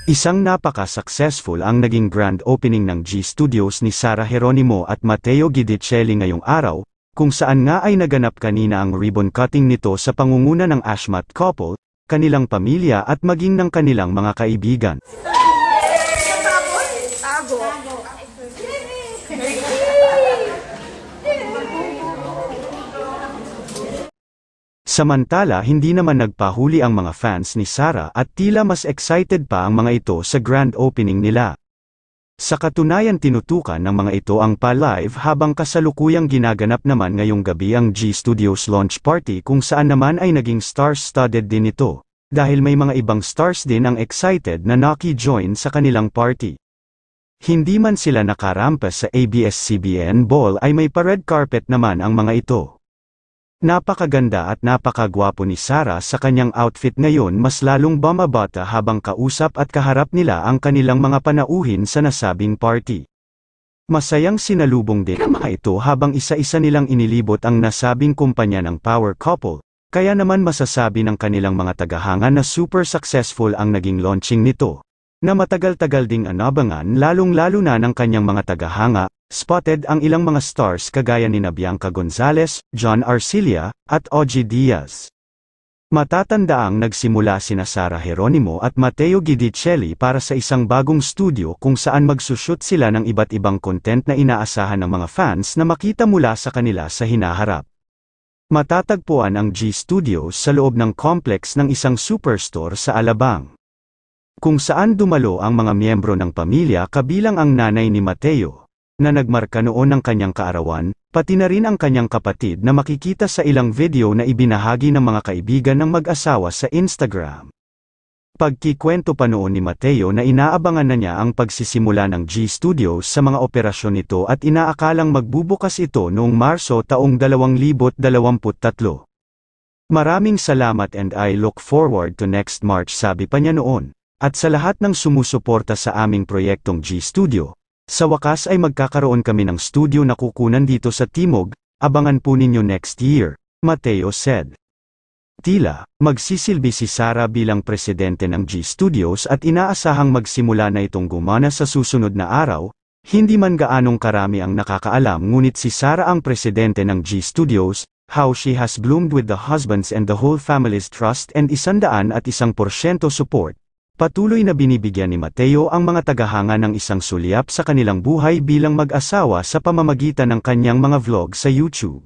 Isang napaka-successful ang naging grand opening ng G Studios ni Sara Geronimo at Matteo Guidicelli ngayong araw, kung saan nga ay naganap kanina ang ribbon cutting nito sa pangunguna ng Ashmat couple, kanilang pamilya at maging ng kanilang mga kaibigan. Samantala hindi naman nagpahuli ang mga fans ni Sara at tila mas excited pa ang mga ito sa grand opening nila. Sa katunayan tinutukan ng mga ito ang pa-live habang kasalukuyang ginaganap naman ngayong gabi ang G Studios launch party kung saan naman ay naging star-studded din ito, dahil may mga ibang stars din ang excited na naki-join sa kanilang party. Hindi man sila nakarampas sa ABS-CBN Ball ay may pa-red carpet naman ang mga ito. Napakaganda at napakagwapo ni Sara sa kanyang outfit ngayon, mas lalong bumabata habang kausap at kaharap nila ang kanilang mga panauhin sa nasabing party. Masayang sinalubong din ang mga ito habang isa-isa nilang inilibot ang nasabing kumpanya ng power couple, kaya naman masasabi ng kanilang mga tagahanga na super successful ang naging launching nito, na matagal-tagal ding anabangan lalong-lalo na ng kanyang mga tagahanga. Spotted ang ilang mga stars kagaya ni Bianca Gonzalez, John Arcilla, at Ogie Diaz. Matatandaang nagsimula sina Sara Geronimo at Matteo Guidicelli para sa isang bagong studio kung saan magsushoot sila ng iba't ibang content na inaasahan ng mga fans na makita mula sa kanila sa hinaharap. Matatagpuan ang G Studios sa loob ng complex ng isang superstore sa Alabang, kung saan dumalo ang mga miyembro ng pamilya kabilang ang nanay ni Matteo, na nagmarka noon ng kanyang kaarawan, pati na rin ang kanyang kapatid na makikita sa ilang video na ibinahagi ng mga kaibigan ng mag-asawa sa Instagram. Pagkikwento pa noon ni Matteo na inaabangan na niya ang pagsisimula ng G Studios sa mga operasyon nito at inaakalang magbubukas ito noong Marso taong 2023. Maraming salamat and I look forward to next March, sabi pa niya noon. At sa lahat ng sumusuporta sa aming proyektong G Studio, sa wakas ay magkakaroon kami ng studio na kukunan dito sa Timog, abangan po ninyo next year, Matteo said. Tila, magsisilbi si Sara bilang presidente ng G Studios at inaasahang magsimula na itong gumana sa susunod na araw. Hindi man gaanong karami ang nakakaalam, ngunit si Sara ang presidente ng G Studios, how she has bloomed with the husbands and the whole family's trust and 101% support. Patuloy na binibigyan ni Matteo ang mga tagahanga ng isang sulyap sa kanilang buhay bilang mag-asawa sa pamamagitan ng kanyang mga vlog sa YouTube.